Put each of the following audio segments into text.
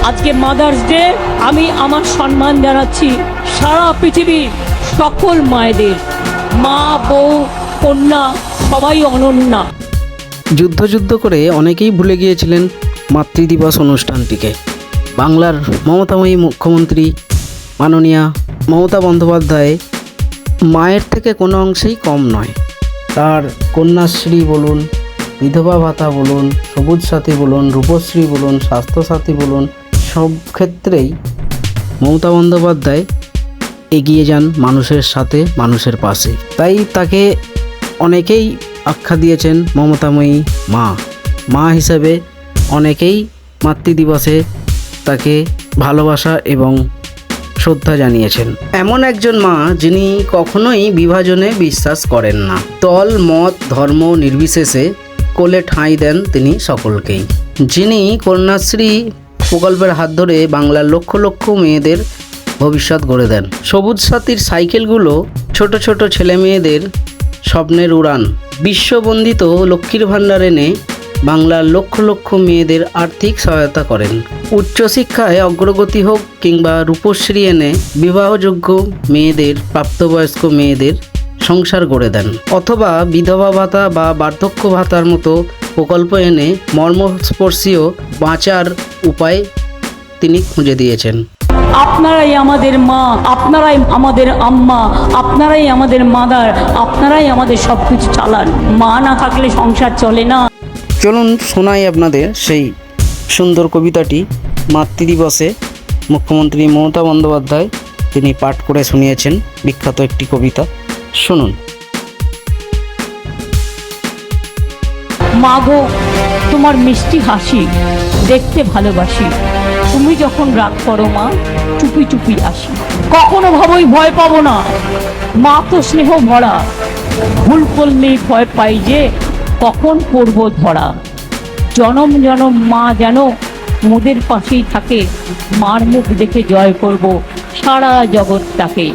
আজকে mother's day. আমি আমার সম্মান জানাচ্ছি সারা পৃথিবীর সকল মায়েদের। মা, বউ, কন্যা সবাই অনন্যা। যুদ্ধ করে অনেকেই ভুলে গিয়েছিলেন মাতৃদিবস অনুষ্ঠানটিকে। বাংলার মমতাময়ী মুখ্যমন্ত্রী মাননীয়া মমতা বন্দ্যোপাধ্যায় মায়ের থেকে কোনো অংশেই কম নয়। তার কন্যাশ্রী বলুন, বিধবা ভাতা বলুন, সবুজ সাথী বলুন, রূপশ্রী বলুন, স্বাস্থ্যসাথী বলুন, সব ক্ষেত্রেই মমতা বন্দ্যোপাধ্যায় এগিয়ে যান মানুষের সাথে, মানুষের পাশে। তাই তাকে অনেকেই আখ্যা দিয়েছেন মমতাময়ী মা। মা হিসেবে অনেকেই মাতৃদিবসে তাকে ভালোবাসা এবং শ্রদ্ধা জানিয়েছেন। এমন একজন মা যিনি কখনোই বিভাজনে বিশ্বাস করেন না। দল, মত, ধর্ম নির্বিশেষে কোলে ঠাঁই দেন তিনি সকলকেই। যিনি কন্যাশ্রী প্রকল্পের হাত ধরে বাংলার লক্ষ লক্ষ মেয়েদের ভবিষ্যৎ গড়ে দেন। সবুজ সাথীর সাইকেলগুলো ছোট ছোট ছেলে মেয়েদের স্বপ্নের উড়ান। বিশ্ববন্দিত লক্ষ্মীর ভাণ্ডার এনে বাংলার লক্ষ লক্ষ মেয়েদের আর্থিক সহায়তা করেন। উচ্চশিক্ষায় অগ্রগতি হোক কিংবা রূপশ্রী এনে বিবাহযোগ্য মেয়েদের, প্রাপ্তবয়স্ক মেয়েদের সংসার গড়ে দেন, অথবা বিধবা ভাতা বা বার্ধক্য ভাতার মতো প্রকল্প এনে মর্মস্পর্শীয় বাঁচার উপায় তিনি খুঁজে দিয়েছেন। আপনারাই আমাদের মা, আপনারাই আমাদের আম্মা, আপনারাই আমাদের মাদার, আপনারাই আমাদের সব কিছু চালান। মা না থাকলে সংসার চলে না। চলুন শোনাই আপনাদের সেই সুন্দর কবিতাটি। মাতৃদিবসে মুখ্যমন্ত্রী মমতা বন্দ্যোপাধ্যায় তিনি পাঠ করে শুনিয়েছেন বিখ্যাত একটি কবিতা। শুনুন। মা গো, তোমার মিষ্টি হাসি দেখতে ভালোবাসি। তুমি যখন রাগ করো মা, চুপি চুপি আসি। কখনো ভাবোই ভয় পাবো না, মা তো স্নেহ ভরা। ভুল করলেই ভয় পাই যে কখন পড়বো ধরা। জনম জনম মা যেন মোদের পাশেই থাকে। মার মুখ দেখে জয় করব সারা জগৎটাকে।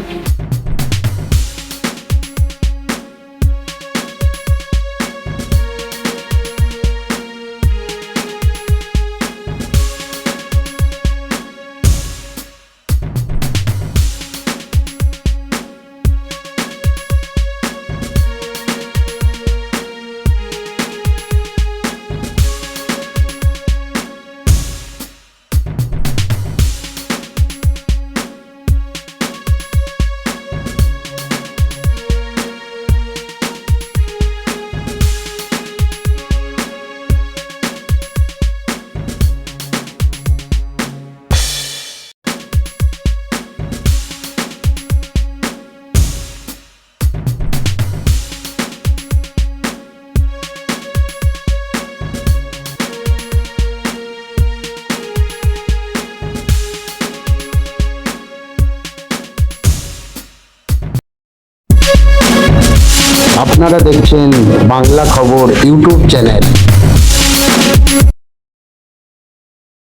আপনারা দেখছেন বাংলা খবর ইউটিউব চ্যানেল।